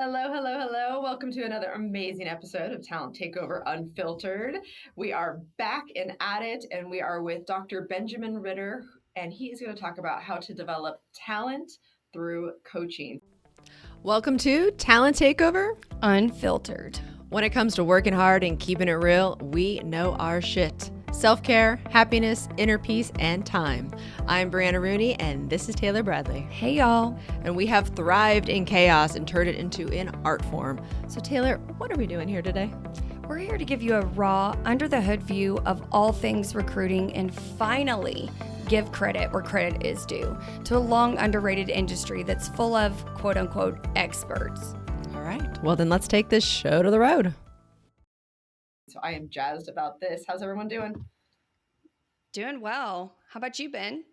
Hello, hello, hello. Welcome to another amazing episode of Talent Takeover Unfiltered. We are back in Audit, and we are with Dr. Benjamin Ritter, and he is going to talk about how to develop talent through coaching. Welcome to Talent Takeover Unfiltered. When it comes to working hard and keeping it real, we know our shit. Self-care, happiness, inner peace, and time. I'm Brianna Rooney, and this is Taylor Bradley. Hey, y'all. And we have thrived in chaos and turned it into an art form. So Taylor, what are we doing here today? We're here to give you a raw, under-the-hood view of all things recruiting and finally give credit where credit is due to a long underrated industry that's full of quote-unquote experts. All right. Well, then let's take this show to the road. So I am jazzed about this. How's everyone doing? Doing well. How about you, Ben?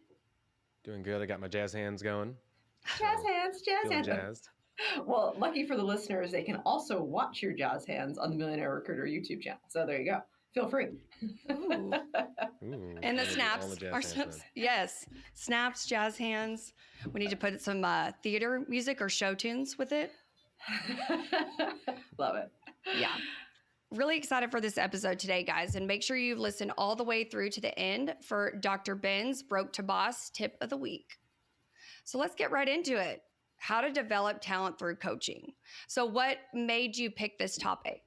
Doing good. I got my jazz hands going. Jazz hands, jazz Feeling hands. jazzed. Well, lucky for the listeners, they can also watch your jazz hands on the Millionaire Recruiter YouTube channel. So there you go. Feel free. Ooh. Ooh, And the all snaps. the jazz Our hands snaps. then. Yes. Snaps, jazz hands. We need to put some theater music or show tunes with it. Love it. Yeah. Really excited for this episode today, guys. And make sure you listen all the way through to the end for Dr. Ben's Broke to Boss tip of the week. So let's get right into it. How to develop talent through coaching. So what made you pick this topic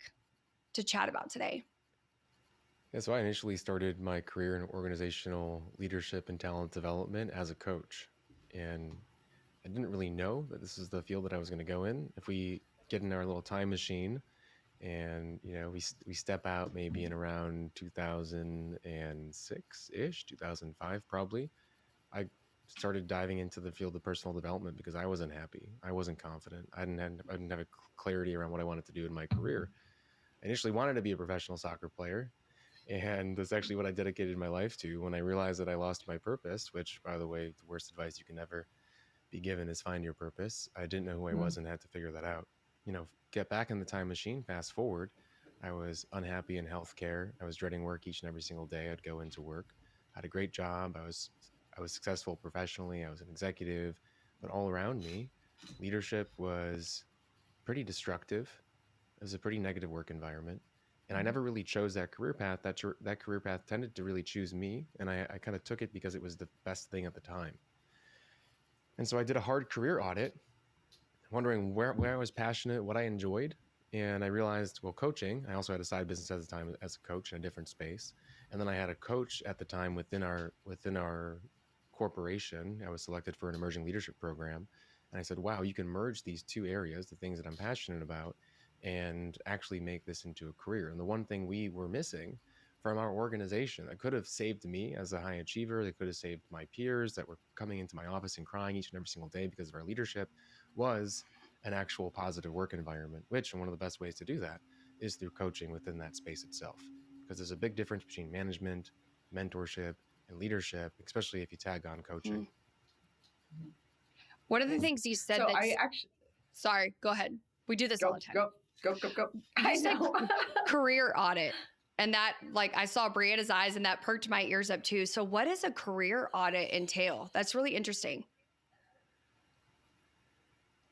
to chat about today? Yeah, so I initially started my career in organizational leadership and talent development as a coach. And I didn't really know that this is the field that I was going to go in. If we get in our little time machine and, we step out maybe in around 2006-ish, 2005 probably, I started diving into the field of personal development because I wasn't happy. I wasn't confident. I didn't have a clarity around what I wanted to do in my career. I initially wanted to be a professional soccer player, and that's actually what I dedicated my life to. When I realized that I lost my purpose, which, by the way, the worst advice you can ever be given is find your purpose. I didn't know who I was and had to figure that out. Get back in the time machine, fast forward. I was unhappy in healthcare. I was dreading work each and every single day. I'd go into work. I had a great job. I was successful professionally. I was an executive, but all around me, leadership was pretty destructive. It was a pretty negative work environment. And I never really chose that career path. That career path tended to really choose me. And I kind of took it because it was the best thing at the time. And so I did a hard career audit, wondering where I was passionate, what I enjoyed. And I realized, well, coaching, I also had a side business at the time as a coach in a different space. And then I had a coach at the time within our corporation. I was selected for an emerging leadership program. And I said, wow, you can merge these two areas, the things that I'm passionate about, and actually make this into a career. And the one thing we were missing from our organization that could have saved me as a high achiever, that could have saved my peers that were coming into my office and crying each and every single day because of our leadership, was an actual positive work environment, which, and one of the best ways to do that is through coaching within that space itself. Because there's a big difference between management, mentorship, and leadership, especially if you tag on coaching. One of the things you said So that's... I actually... Sorry, go ahead. We do this all the time. Go. I know. Career audit. And that, I saw Brianna's eyes and that perked my ears up too. So what does a career audit entail? That's really interesting.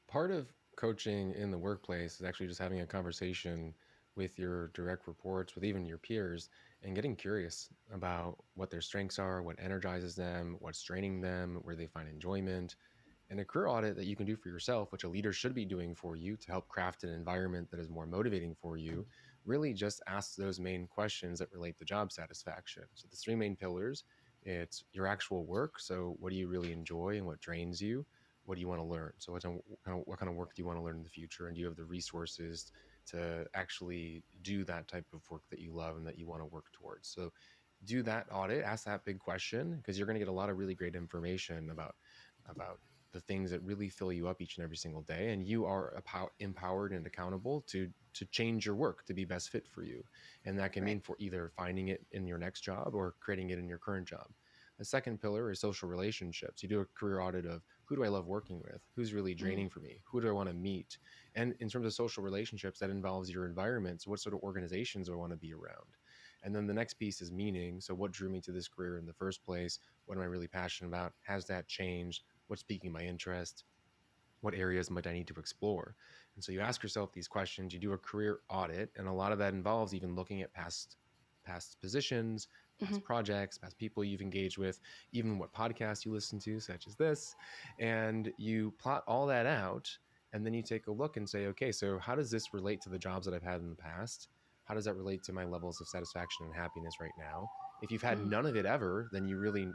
Part of coaching in the workplace is actually just having a conversation with your direct reports, with even your peers, and getting curious about what their strengths are, what energizes them, what's draining them, where they find enjoyment. And a career audit that you can do for yourself, which a leader should be doing for you to help craft an environment that is more motivating for you, really just asks those main questions that relate to job satisfaction. So the three main pillars, it's your actual work. So what do you really enjoy and what drains you? What do you want to learn? So what kind of work do you want to learn in the future? And do you have the resources to actually do that type of work that you love and that you want to work towards? So do that audit, ask that big question, because you're going to get a lot of really great information about the things that really fill you up each and every single day. And you are empowered and accountable to change your work to be best fit for you. And that can mean for either finding it in your next job or creating it in your current job. The second pillar is social relationships. You do a career audit of who do I love working with? Who's really draining for me? Who do I want to meet? And in terms of social relationships, that involves your environment. So what sort of organizations do I want to be around? And then the next piece is meaning. So what drew me to this career in the first place? What am I really passionate about? Has that changed? What's piquing my interest? What areas might I need to explore? And so you ask yourself these questions, you do a career audit, and a lot of that involves even looking at past positions, past projects, past people you've engaged with, even what podcasts you listen to, such as this. And you plot all that out, and then you take a look and say, okay, so how does this relate to the jobs that I've had in the past? How does that relate to my levels of satisfaction and happiness right now? If you've had none of it ever, then you really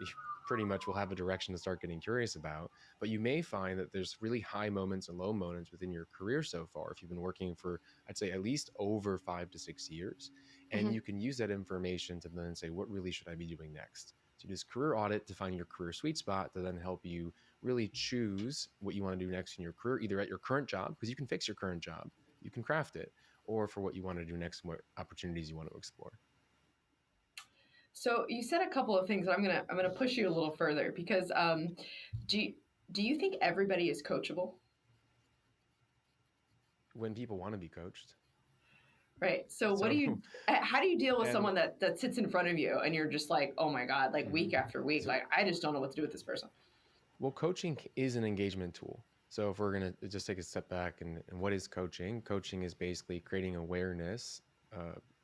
pretty much will have a direction to start getting curious about. But you may find that there's really high moments and low moments within your career so far. If you've been working for, I'd say, at least over 5 to 6 years, and you can use that information to then say, what really should I be doing next? So you do this career audit to find your career sweet spot to then help you really choose what you want to do next in your career, either at your current job, because you can fix your current job, you can craft it, or for what you want to do next and what opportunities you want to explore. So you said a couple of things. I'm gonna push you a little further because do you think everybody is coachable? When people want to be coached. Right. So how do you deal with someone that sits in front of you and you're just like, oh my God, like week after week, like I just don't know what to do with this person? Well, coaching is an engagement tool. So if we're going to just take a step back and what is coaching? Coaching is basically creating awareness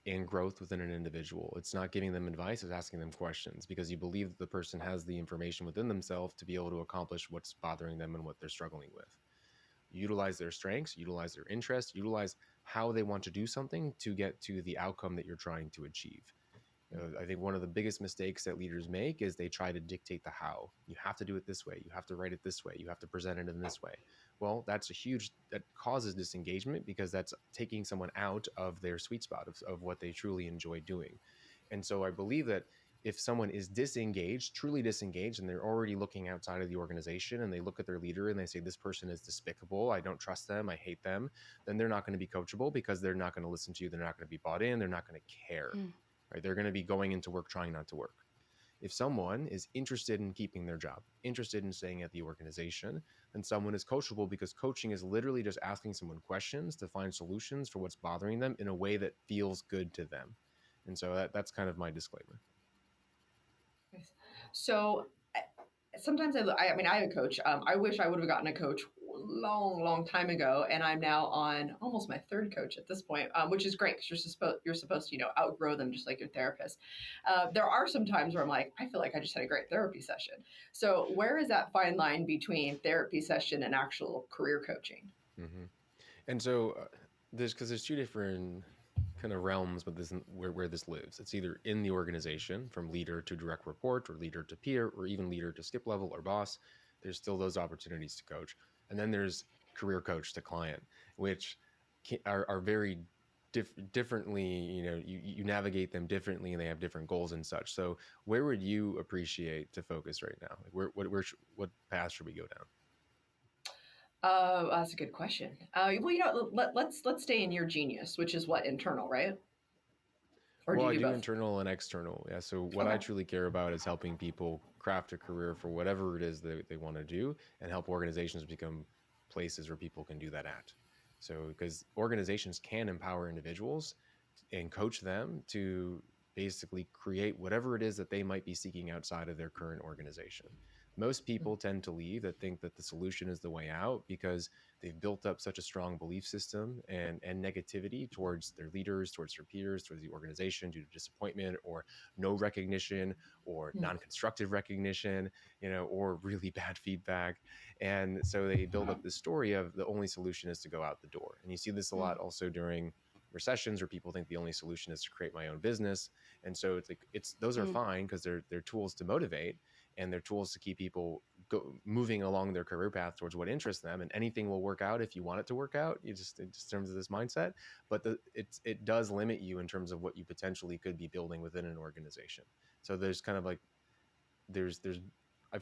and growth within an individual. It's not giving them advice, it's asking them questions because you believe that the person has the information within themselves to be able to accomplish what's bothering them and what they're struggling with. Utilize their strengths, utilize their interests, utilize how they want to do something to get to the outcome that you're trying to achieve. I think one of the biggest mistakes that leaders make is they try to dictate the how. You have to do it this way. You have to write it this way. You have to present it in this way. Well, that causes disengagement because that's taking someone out of their sweet spot of what they truly enjoy doing. And so I believe that if someone is disengaged, truly disengaged, and they're already looking outside of the organization and they look at their leader and they say, this person is despicable, I don't trust them, I hate them, then they're not going to be coachable because they're not going to listen to you. They're not going to be bought in. They're not going to care. Right? They're going to be going into work trying not to work. If someone is interested in keeping their job, interested in staying at the organization, then someone is coachable because coaching is literally just asking someone questions to find solutions for what's bothering them in a way that feels good to them. And so that's kind of my disclaimer. So sometimes I mean, I have a coach. I wish I would have gotten a coach long time ago, and I'm now on almost my third coach at this point, which is great because you're supposed to outgrow them just like your therapist. There are some times where I'm like, I feel like I just had a great therapy session. So where is that fine line between therapy session and actual career coaching? Mm-hmm. And so there's two different kind of realms with this where this lives. It's either in the organization from leader to direct report or leader to peer or even leader to skip level or boss. There's still those opportunities to coach. And then there's career coach to client, which are very differently, you navigate them differently and they have different goals and such. So where would you appreciate to focus right now? Like what path should we go down? That's a good question. Well, let's stay in your genius, which is what, internal, right? Or well, I do internal and external. Yeah. So what I truly care about is helping people craft a career for whatever it is that they want to do and help organizations become places where people can do that at. So because organizations can empower individuals and coach them to basically create whatever it is that they might be seeking outside of their current organization. Most people tend to leave that think that the solution is the way out because they've built up such a strong belief system and negativity towards their leaders, towards their peers, towards the organization due to disappointment or no recognition or non-constructive recognition, or really bad feedback. And so they build up this story of the only solution is to go out the door. And you see this a lot also during recessions where people think the only solution is to create my own business. And so those are fine because they're tools to motivate and they're tools to keep people moving along their career path towards what interests them. And anything will work out if you want it to work out. Just in terms of this mindset, but it does limit you in terms of what you potentially could be building within an organization. So there's kind of like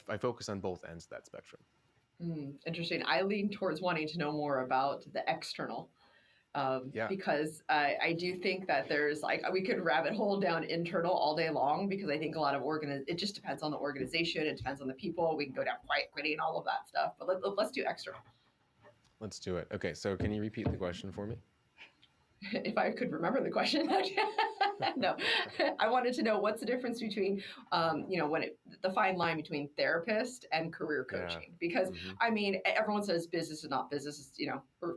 I focus on both ends of that spectrum. Interesting. I lean towards wanting to know more about the external. Because I do think that there's we could rabbit hole down internal all day long because I think a lot of it just depends on the organization. It depends on the people. We can go down quiet quitting and all of that stuff, but let's do external. Let's do it. Okay. So can you repeat the question for me? If I could remember the question. No, I wanted to know what's the difference between, the fine line between therapist and career coaching, because I mean, everyone says business is not business, or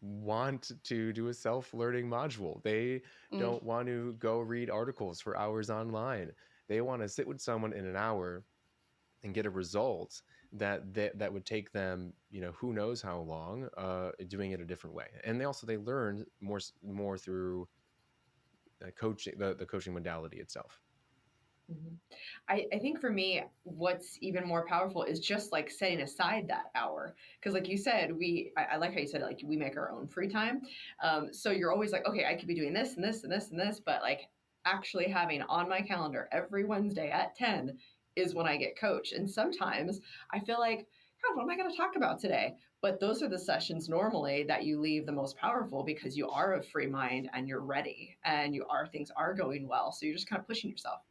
want to do a self-learning module. They don't want to go read articles for hours online. They want to sit with someone in an hour and get a result that would take them, who knows how long, doing it a different way. And they learn more through coaching, the coaching modality itself. Mm-hmm. I think for me, what's even more powerful is just like setting aside that hour. Because like you said, I like how you said, like, we make our own free time. So you're always like, okay, I could be doing this and this and this and this, but like actually having on my calendar every Wednesday at 10 is when I get coached. And sometimes I feel like, God, what am I going to talk about today? But those are the sessions normally that you leave the most powerful, because you are of free mind and you're ready and things are going well. So you're just kind of pushing yourself.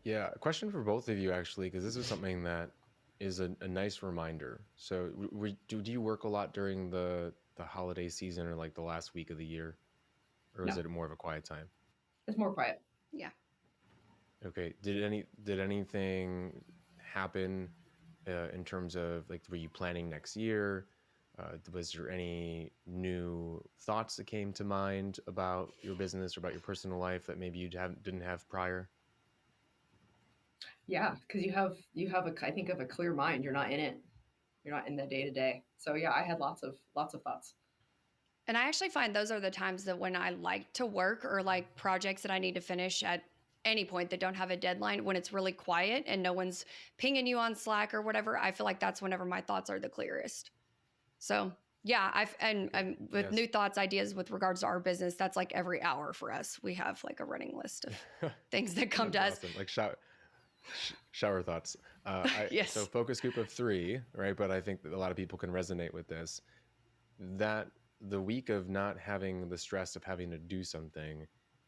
Yeah, a question for both of you, actually, because this is something that is a nice reminder. So, do you work a lot during the holiday season or like the last week of the year, or is No, it more of a quiet time? it's more quiet. Yeah. Okay. Did anything happen in terms of, like, were you planning next year? Was there any new thoughts that came to mind about your business or about your personal life that maybe didn't have prior? Yeah, because I think of a clear mind. You're not in it. You're not in the day to day. So yeah, I had lots of thoughts. And I actually find those are the times that when I like to work, or like projects that I need to finish at any point that don't have a deadline, when it's really quiet and no one's pinging you on Slack or whatever, I feel like that's whenever my thoughts are the clearest. So yeah, and with new thoughts, ideas with regards to our business, that's like every hour for us. We have like a running list of things that come to us. Awesome. Like shower thoughts. Yes. So focus group of 3, right? But I think that a lot of people can resonate with this. That the week of not having the stress of having to do something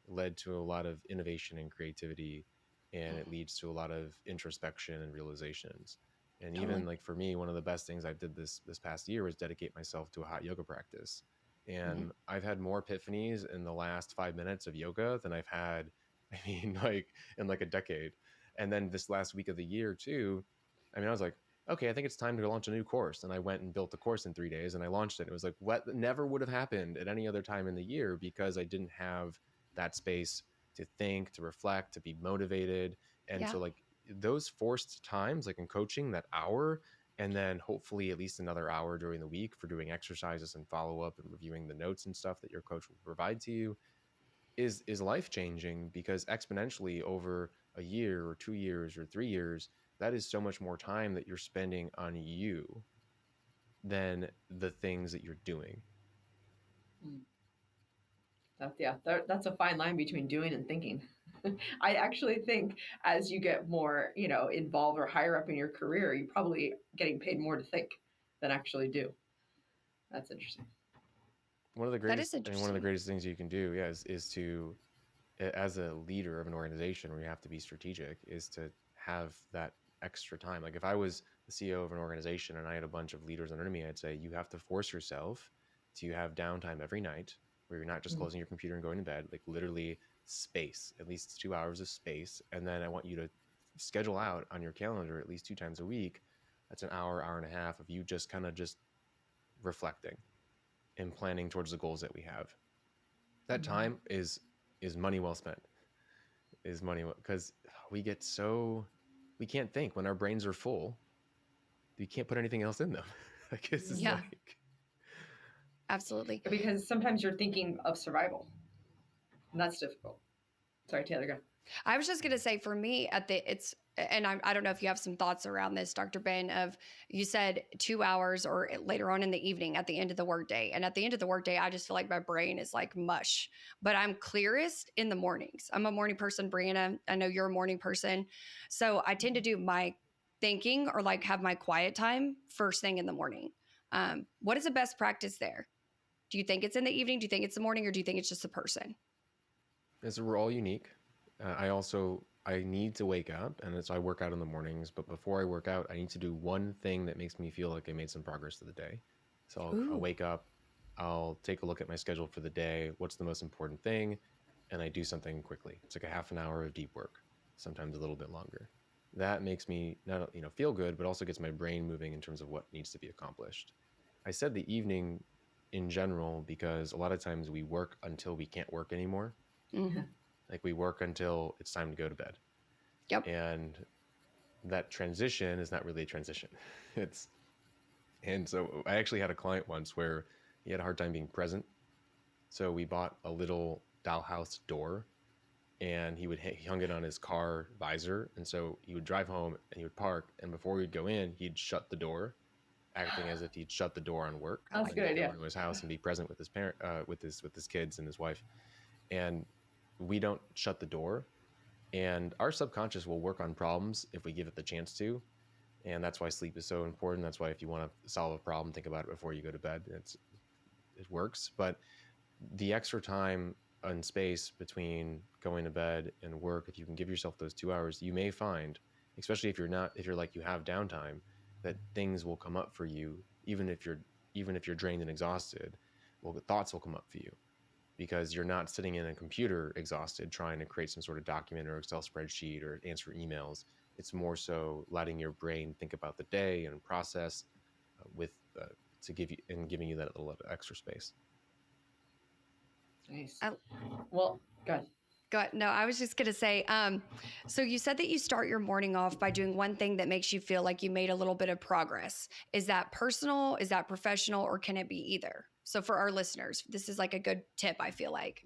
led to a lot of innovation and creativity, and it leads to a lot of introspection and realizations. And Totally. even like for me, one of the best things I did this past year was dedicate myself to a hot yoga practice. And I've had more epiphanies in the last 5 minutes of yoga than I've had, I mean, like in like a decade. And then this last week of the year too, I mean, I was like, okay, I think it's time to launch a new course. And I went and built the course in 3 days and I launched it. It was like, what never would have happened at any other time in the year, because I didn't have that space to think, to reflect, to be motivated. And so like those forced times, like in coaching, that hour, and then hopefully at least another hour during the week for doing exercises and follow up and reviewing the notes and stuff that your coach will provide to you, is life changing, because exponentially over a year or 2 years or 3 years, that is so much more time that you're spending on you than the things that you're doing. That's a fine line between doing and thinking. I actually think as you get more, involved or higher up in your career, you're probably getting paid more to think than actually do. That's interesting. One of the That is greatest, I mean, one of the interesting. greatest things you can do, yeah, is to, as a leader of an organization where you have to be strategic, is to have that extra time. Like if I was the CEO of an organization and I had a bunch of leaders under me, I'd say you have to force yourself to have downtime every night where you're not just closing your computer and going to bed, like literally space, at least 2 hours of space. And then I want you to schedule out on your calendar at least 2 times a week. That's an hour, hour and a half of you just kind of just reflecting and planning towards the goals that we have. That time is money well spent. Is money, because we can't think when our brains are full. You can't put anything else in them. I guess it's like, Absolutely. Because sometimes you're thinking of survival, and that's difficult. Sorry, Taylor, go. I was just going to say, for me, and I don't know if you have some thoughts around this, Dr. Ben, of you said 2 hours or later on in the evening at the end of the workday. And at the end of the workday, I just feel like my brain is like mush, but I'm clearest in the mornings. I'm a morning person, Brianna. I know you're a morning person. So I tend to do my thinking or like have my quiet time first thing in the morning. What is the best practice there? Do you think it's in the evening? Do you think it's the morning, or do you think it's just the person? so we're all unique. I need to wake up, and so I work out in the mornings. But before I work out, I need to do one thing that makes me feel like I made some progress to the day. So I'll wake up, I'll take a look at my schedule for the day. What's the most important thing? And I do something quickly. It's like a half an hour of deep work, sometimes a little bit longer. That makes me not feel good, but also gets my brain moving in terms of what needs to be accomplished. I said the evening in general, because a lot of times we work until we can't work anymore. Mhm. Like we work until it's time to go to bed. Yep. And that transition is not really a transition. And so I actually had a client once where he had a hard time being present. So we bought a little dollhouse door, and he hung it on his car visor. And so he would drive home and he would park, and before he'd go in, he'd shut the door, acting as if he'd shut the door on work. I That's like a good He'd go idea. into his house and be present with his parent, with his kids and his wife. And we don't shut the door, and our subconscious will work on problems if we give it the chance to. And that's why sleep is so important. That's why if you want to solve a problem, think about it before you go to bed. It works. But the extra time and space between going to bed and work, if you can give yourself those 2 hours, you may find, especially if you're like you have downtime, that things will come up for you, even if you're drained and exhausted. Well, the thoughts will come up for you, because you're not sitting in a computer exhausted trying to create some sort of document or Excel spreadsheet or answer emails. It's more so letting your brain think about the day and process with to give you and giving you that little extra space. Nice. I- Well, good. No, I was just going to say, so you said that you start your morning off by doing one thing that makes you feel like you made a little bit of progress. Is that personal? Is that professional? Or can it be either? So for our listeners, this is like a good tip, I feel like.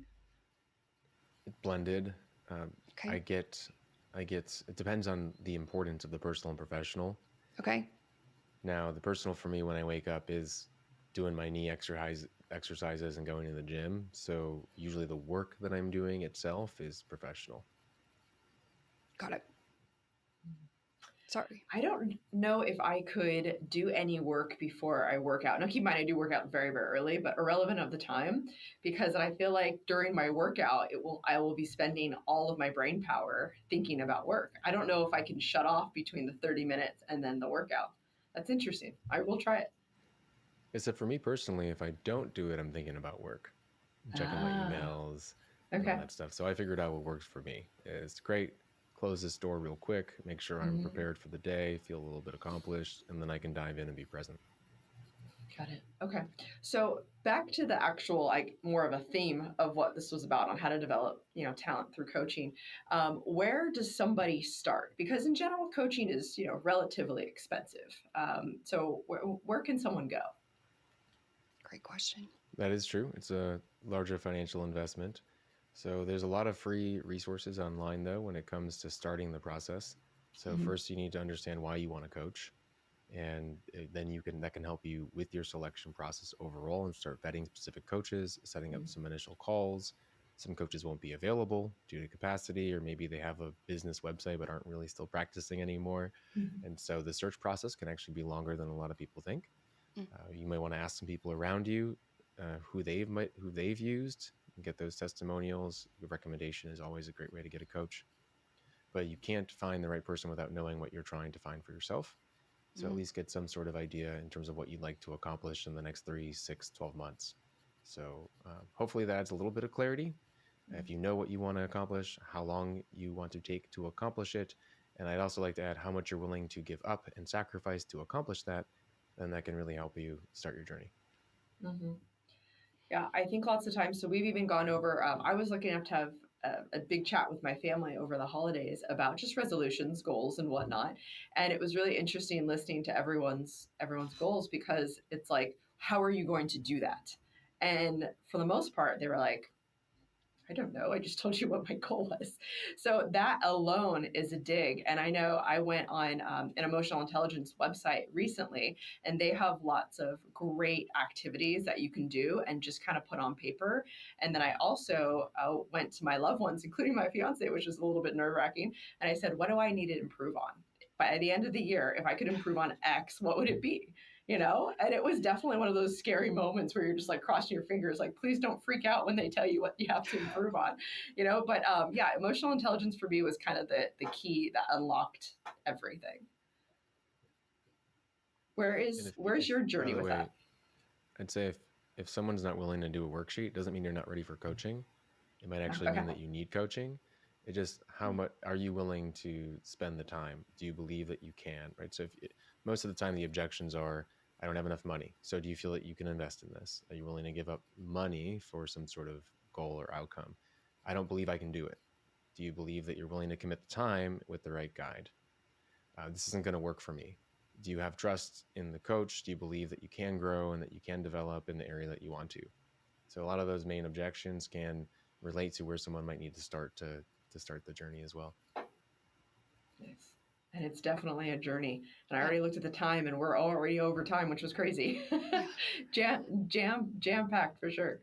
Blended. Okay. I get it depends on the importance of the personal and professional. Okay. Now, the personal for me when I wake up is doing my knee exercises and going to the gym. So usually the work that I'm doing itself is professional. Got it. Sorry. I don't know if I could do any work before I work out. Now, keep in mind, I do work out very, very early, but irrelevant of the time, because I feel like during my workout, I will be spending all of my brain power thinking about work. I don't know if I can shut off between the 30 minutes and then the workout. That's interesting. I will try it. Except for me personally, if I don't do it, I'm thinking about work, checking my emails, and all Okay. that stuff. So I figured out what works for me. It's great. Close this door real quick, make sure I'm prepared for the day, feel a little bit accomplished, and then I can dive in and be present. Got it. Okay. So back to the actual, like, more of a theme of what this was about on how to develop, talent through coaching. Where does somebody start? Because in general, coaching is, relatively expensive. So where can someone go? Great question. That is true. It's a larger financial investment. So there's a lot of free resources online, though, when it comes to starting the process. So first, you need to understand why you want to coach, and then that can help you with your selection process overall, and start vetting specific coaches, setting up some initial calls. Some coaches won't be available due to capacity, or maybe they have a business website but aren't really still practicing anymore. And so the search process can actually be longer than a lot of people think. You might want to ask some people around you who they've used and get those testimonials. The recommendation is always a great way to get a coach, but you can't find the right person without knowing what you're trying to find for yourself. So at least get some sort of idea in terms of what you'd like to accomplish in the next 3, 6, 12 months. So hopefully that adds a little bit of clarity. If you know what you want to accomplish, how long you want to take to accomplish it, and I'd also like to add how much you're willing to give up and sacrifice to accomplish that, then that can really help you start your journey. Mm-hmm. Yeah, I think lots of times. So we've even gone over. I was lucky enough to have a big chat with my family over the holidays about just resolutions, goals, and whatnot. And it was really interesting listening to everyone's goals, because it's like, how are you going to do that? And for the most part, they were like, I don't know. I just told you what my goal was. So that alone is a dig. And I know I went on an emotional intelligence website recently, and they have lots of great activities that you can do and just kind of put on paper. And then I also went to my loved ones, including my fiance, which is a little bit nerve wracking. And I said, what do I need to improve on? By the end of the year, if I could improve on X, what would it be? And it was definitely one of those scary moments where you're just like crossing your fingers, like, please don't freak out when they tell you what you have to improve on, but yeah, emotional intelligence for me was kind of the key that unlocked everything. Where's your journey with that? I'd say if someone's not willing to do a worksheet, doesn't mean you're not ready for coaching. It might actually mean that you need coaching. It just, how much are you willing to spend the time? Do you believe that you can, right? So most of the time the objections are, I don't have enough money. So do you feel that you can invest in this? Are you willing to give up money for some sort of goal or outcome? I don't believe I can do it. Do you believe that you're willing to commit the time with the right guide? This isn't going to work for me. Do you have trust in the coach? Do you believe that you can grow and that you can develop in the area that you want to? So a lot of those main objections can relate to where someone might need to start the journey as well. Nice. And it's definitely a journey. And I Yeah. already looked at the time, and we're already over time, which was crazy. Yeah. jam packed for sure.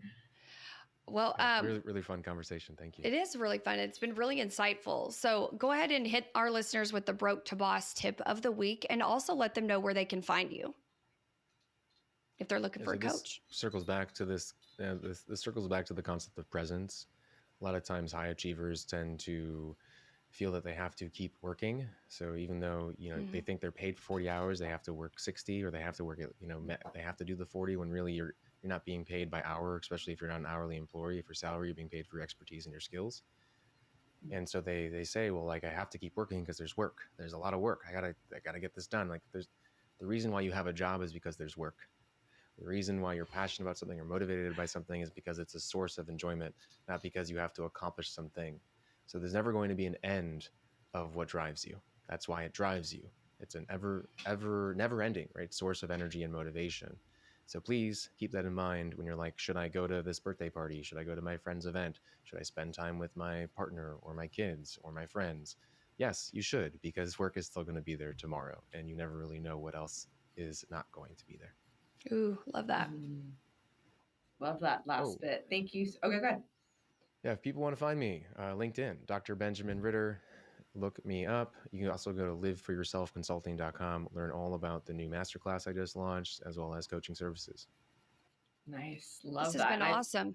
Well, Really, really fun conversation. Thank you. it is really fun. It's been really insightful. So go ahead and hit our listeners with the Broke to Boss tip of the week, and also let them know where they can find you if they're looking for a coach. Circles back to this circles back to the concept of presence. A lot of times high achievers tend to feel that they have to keep working. So even though, they think they're paid for 40 hours, they have to work 60, or they have to work at, they have to do the 40, when really you're not being paid by hour, especially if you're not an hourly employee. If you're salary, you're being paid for your expertise and your skills. And so they say, well, like, I have to keep working because there's work. There's a lot of work. I gotta get this done. Like, there's the reason why you have a job is because there's work. The reason why you're passionate about something or motivated by something is because it's a source of enjoyment, not because you have to accomplish something. So there's never going to be an end of what drives you. That's why it drives you. It's an never ending, right, source of energy and motivation. So please keep that in mind when you're like, should I go to this birthday party? Should I go to my friend's event? Should I spend time with my partner or my kids or my friends? Yes, you should, because work is still going to be there tomorrow, and you never really know what else is not going to be there. Ooh, love that. Love that last bit. Thank you. Okay, go ahead. Yeah, if people want to find me, LinkedIn, Dr. Benjamin Ritter, look me up. You can also go to liveforyourselfconsulting.com, learn all about the new masterclass I just launched, as well as coaching services. Nice. Love This has that. been awesome.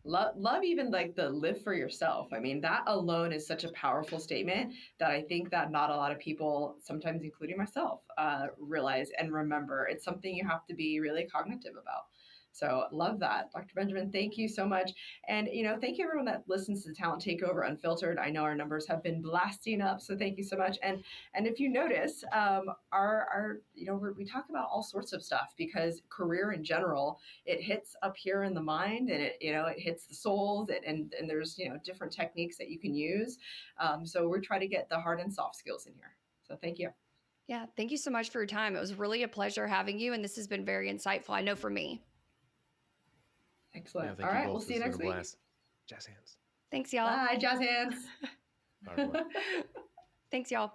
Love even like the live for yourself. I mean, that alone is such a powerful statement that I think that not a lot of people, sometimes including myself, realize and remember. It's something you have to be really cognitive about. So love that. Dr. Benjamin, thank you so much. And, thank you everyone that listens to the Talent Takeover Unfiltered. I know our numbers have been blasting up, so thank you so much. And if you notice, we talk about all sorts of stuff, because career in general, it hits up here in the mind, and it hits the souls, and there's, different techniques that you can use. So we're trying to get the hard and soft skills in here. So thank you. Yeah. Thank you so much for your time. It was really a pleasure having you. And this has been very insightful, I know, for me. Excellent. All right. We'll see you next week. Jazz hands. Thanks, y'all. Bye, jazz hands. Bye, everyone. Thanks, y'all.